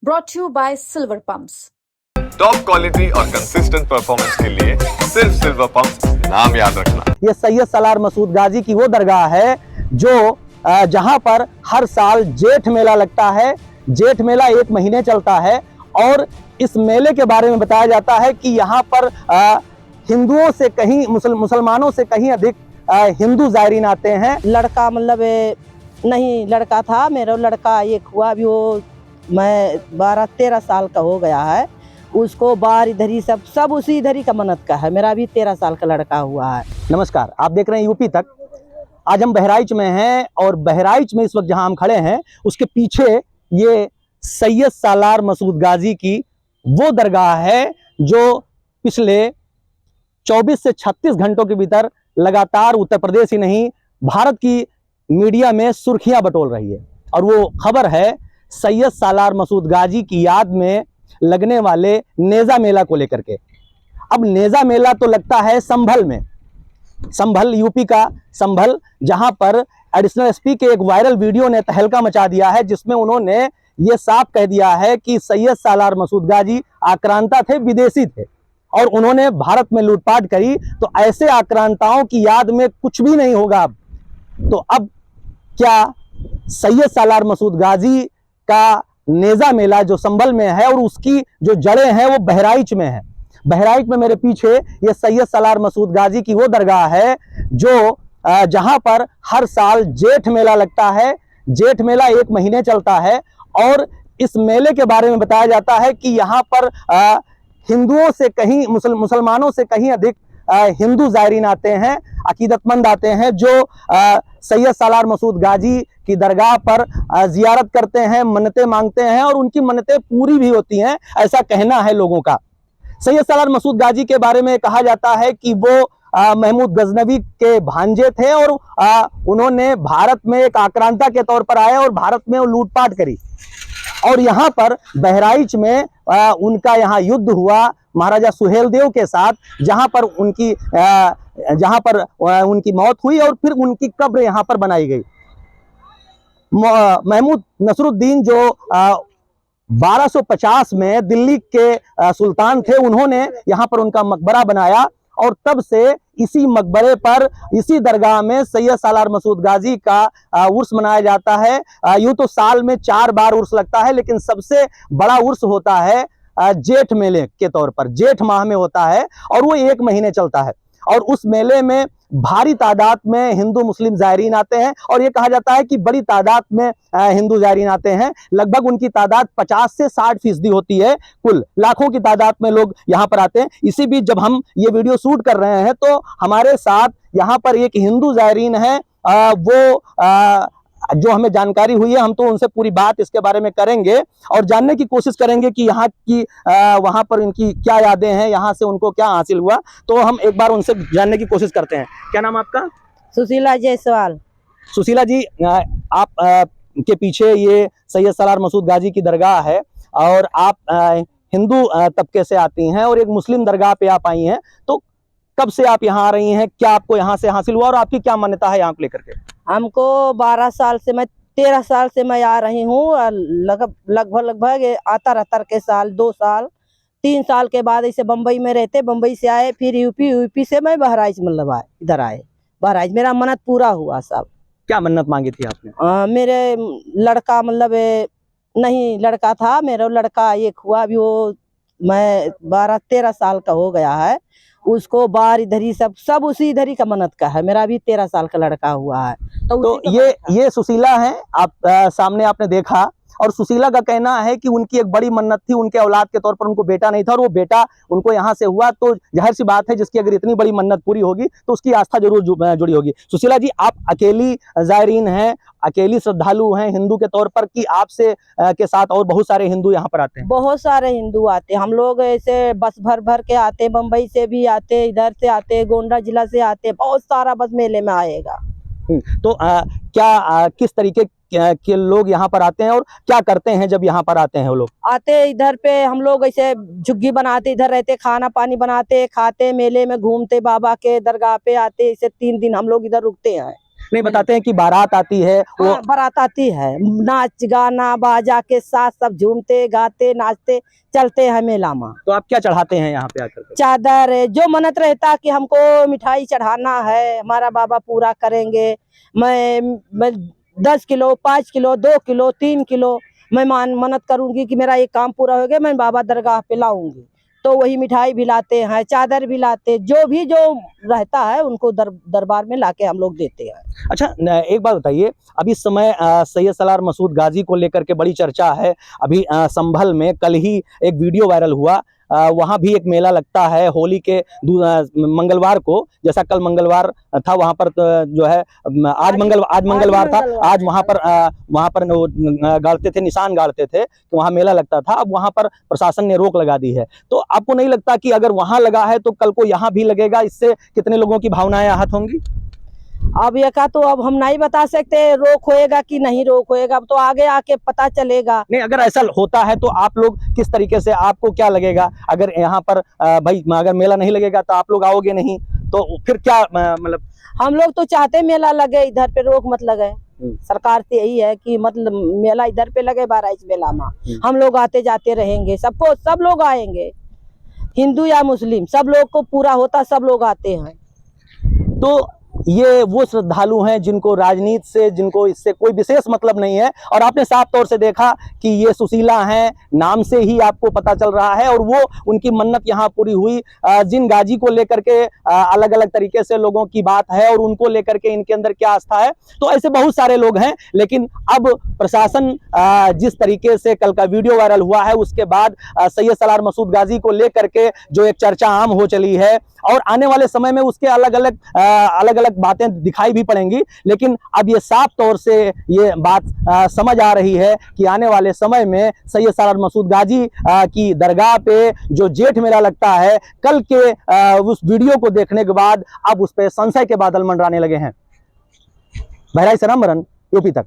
brought to you by Silver Pumps. Top quality और consistent performance के लिए सिर्फ सिल्वर पंप्स, नाम याद रखना। ये सैयद सालार मसूद गाजी की वो दरगाह है जो जहां पर हर साल जेठ मेला लगता है। जेठ मेला 1 महीने चलता है और इस मेले के बारे में बताया जाता है कि यहाँ पर हिंदुओं से कहीं मुसलमानों से कहीं अधिक हिंदू ज़ायरीन आते हैं। लड़का मतलब नहीं लड़का था, मेरा लड़का एक हुआ अभी, वो मैं 12-13 साल का हो गया है। उसको बाहर इधर ही सब उसी इधर ही का मन्नत का है। मेरा भी 13 साल का लड़का हुआ है। नमस्कार, आप देख रहे हैं यूपी तक। आज हम बहराइच में हैं और बहराइच में इस वक्त जहां हम खड़े हैं उसके पीछे ये सैयद सालार मसूद गाजी की वो दरगाह है जो पिछले 24 से 36 घंटों के भीतर लगातार उत्तर प्रदेश ही नहीं भारत की मीडिया में सुर्खियां बटोर रही है। और वो खबर है सैयद सालार मसूद गाजी की याद में लगने वाले नेज़ा मेला को लेकर के। अब नेज़ा मेला तो लगता है संभल में, संभल यूपी का संभल, जहां पर एडिशनल एसपी के एक वायरल वीडियो ने तहलका मचा दिया है, जिसमें उन्होंने ये साफ कह दिया है कि सैयद सालार मसूद गाजी आक्रांता थे, विदेशी थे और उन्होंने भारत में लूटपाट करी। तो ऐसे आक्रांताओं की याद में कुछ भी नहीं होगा अब। तो अब क्या सैयद सालार मसूद गाजी का नेज़ा मेला जो संभल में है और उसकी जो जड़ें हैं वो बहराइच में है। बहराइच में मेरे पीछे ये सैयद सालार मसूद गाजी की वो दरगाह है जो जहां पर हर साल जेठ मेला लगता है। जेठ मेला 1 महीने चलता है और इस मेले के बारे में बताया जाता है कि यहाँ पर हिंदुओं से कहीं मुसलमानों से कहीं अधिक हिंदू ज़ायरीन आते हैं, अकीदतमंद आते हैं जो सैयद सालार मसूद गाजी की दरगाह पर जियारत करते हैं, मन्नतें मांगते हैं और उनकी मन्नतें पूरी भी होती हैं, ऐसा कहना है लोगों का। सैयद सालार मसूद गाजी के बारे में कहा जाता है कि वो महमूद गजनवी के भांजे थे और उन्होंने भारत में एक आक्रांता के तौर पर आए और भारत में लूटपाट करी। और यहाँ पर बहराइच में उनका यहाँ युद्ध हुआ महाराजा सुहेलदेव के साथ, जहाँ पर उनकी मौत हुई और फिर उनकी कब्र यहाँ पर बनाई गई। महमूद नसरुद्दीन जो 1250 में दिल्ली के सुल्तान थे, उन्होंने यहाँ पर उनका मकबरा बनाया और तब से इसी मकबरे पर, इसी दरगाह में सैयद सालार मसूद गाजी का उर्स मनाया जाता है। यूं तो साल में 4 बार उर्स लगता है, लेकिन सबसे बड़ा उर्स होता है जेठ मेले के तौर पर, जेठ माह में होता है और वो 1 महीने चलता है। और उस मेले में भारी तादाद में हिंदू मुस्लिम ज़ायरीन आते हैं और ये कहा जाता है कि बड़ी तादाद में हिंदू ज़ायरीन आते हैं। लगभग उनकी तादाद 50 से 60% होती है, कुल लाखों की तादाद में लोग यहाँ पर आते हैं। इसी बीच जब हम ये वीडियो शूट कर रहे हैं तो हमारे साथ यहाँ पर एक हिंदू ज़ायरीन है, वो जो हमें जानकारी हुई है, हम तो उनसे पूरी बात इसके बारे में करेंगे और जानने की कोशिश करेंगे कि यहाँ की वहाँ पर इनकी क्या यादें हैं, यहाँ से उनको क्या हासिल हुआ। तो हम एक बार उनसे जानने की कोशिश करते हैं। क्या नाम आपका? सुशीला जायसवाल। सुशीला जी, आप के पीछे ये सैयद सालार मसूद गाजी की दरगाह है और आप हिंदू तबके से आती हैं और एक मुस्लिम दरगाह पे आप आई हैं, तो कब से आप यहाँ आ रही हैं? क्या आपको यहाँ से हासिल हुआ और आपकी क्या मान्यता है यहाँ को लेकर के? हमको 12 साल से, मैं 13 साल से मैं आ रही हूँ। लगभग आता रहता के साल, 2 साल 3 साल के बाद ऐसे बम्बई में रहते, बम्बई से आए, फिर यूपी से मैं बहराइच मतलब आए, इधर आए बहराइच। मेरा मन्नत पूरा हुआ सब। क्या मन्नत मांगी थी आपने? मेरे लड़का मतलब नहीं लड़का था, मेरा लड़का एक हुआ अभी, वो मैं 12-13 साल का हो गया है। उसको बाहर इधर ही सब उसी इधर ही का मन्नत का है। मेरा भी 13 साल का लड़का हुआ है। तो ये सुशीला है, आप सामने आपने देखा। और सुशीला का कहना है कि उनकी एक बड़ी मन्नत थी, उनके औलाद के तौर पर उनको बेटा नहीं था और वो बेटा उनको यहाँ से हुआ। तो जाहिर सी बात है, जिसकी अगर इतनी बड़ी मन्नत पूरी होगी तो उसकी आस्था जरूर जुड़ी होगी। सुशीला जी, आप अकेली ज़ायरीन हैं, अकेली श्रद्धालु हैं हिंदू के तौर पर, कि आपसे के साथ और बहुत सारे हिंदू यहाँ पर आते हैं? बहुत सारे हिंदू आते हैं। हम लोग ऐसे बस भर के आते, बम्बई से भी आते, इधर से आते, गोंडा जिला से आते, बहुत सारा बस मेले में आएगा। तो क्या किस तरीके के लोग यहाँ पर आते हैं और क्या करते हैं जब यहाँ पर आते हैं? वो लोग आते इधर पे, हम लोग ऐसे झुग्गी बनाते, इधर रहते, खाना पानी बनाते, खाते, मेले में घूमते, बाबा के दरगाह पे आते। ऐसे 3 दिन हम लोग इधर रुकते हैं। नहीं बताते हैं कि बारात आती है वो हाँ, बारात आती है, नाच गाना बाजा के साथ सब झूमते गाते नाचते चलते हैं मेला में। तो आप क्या चढ़ाते हैं यहाँ पे आकर के? चादर जो मन्नत रहता कि हमको मिठाई चढ़ाना है, हमारा बाबा पूरा करेंगे। मैं 10 किलो 5 किलो 2 किलो 3 किलो मैं मन्नत करूंगी कि मेरा ये काम पूरा हो गया, मैं बाबा दरगाह पे लाऊंगी। तो वही मिठाई भी लाते हैं, चादर भी लाते, जो रहता है उनको दरबार में लाके हम लोग देते हैं। अच्छा एक बात बताइए, अभी इस समय सैयद सालार मसूद गाजी को लेकर के बड़ी चर्चा है। अभी संभल में कल ही एक वीडियो वायरल हुआ, वहाँ भी एक मेला लगता है होली के मंगलवार को, जैसा कल मंगलवार था वहाँ पर जो है आज मंगलवार था, आज वहाँ पर गाड़ते थे, निशान गाड़ते थे तो वहाँ मेला लगता था। अब वहाँ पर प्रशासन ने रोक लगा दी है, तो आपको नहीं लगता कि अगर वहाँ लगा है तो कल को यहाँ भी लगेगा? इससे कितने लोगों की भावनाएं आहत होंगी? अब ये का तो अब हम नहीं बता सकते रोक होएगा कि नहीं रोक होएगा, अब तो आगे आके पता चलेगा। नहीं, अगर ऐसा होता है तो आप लोग किस तरीके से, आपको क्या लगेगा अगर यहाँ पर भाई अगर मेला नहीं लगेगा तो आप लोग आओगे नहीं, तो फिर क्या मतलब? हम लोग तो चाहते मेला लगे, इधर पे रोक मत लगे। सरकार से यही है कि मतलब मेला इधर पे लगे, बहराइच मेला में हम लोग आते जाते रहेंगे, सब लोग आएंगे, हिंदू या मुस्लिम सब लोग को पूरा होता, सब लोग आते हैं। तो ये वो श्रद्धालु हैं जिनको राजनीति से, जिनको इससे कोई विशेष मतलब नहीं है, और आपने साफ तौर से देखा कि ये सुशीला हैं, नाम से ही आपको पता चल रहा है, और वो उनकी मन्नत यहाँ पूरी हुई। जिन गाजी को लेकर के अलग अलग तरीके से लोगों की बात है और उनको लेकर के इनके अंदर क्या आस्था है, तो ऐसे बहुत सारे लोग हैं। लेकिन अब प्रशासन जिस तरीके से कल का वीडियो वायरल हुआ है, उसके बाद सैयद सालार मसूद गाजी को लेकर के जो एक चर्चा आम हो चली है, और आने वाले समय में उसके अलग अलग बातें दिखाई भी पड़ेंगी। लेकिन अब ये साफ तौर से ये बात समझ आ रही है कि आने वाले समय में सैयद सालार मसूद गाजी की दरगाह पे जो जेठ मेला लगता है, कल के उस वीडियो को देखने के बाद अब उस पर संशय के बादल मंडराने लगे हैं। बहराइच से रामबरन, यूपी तक।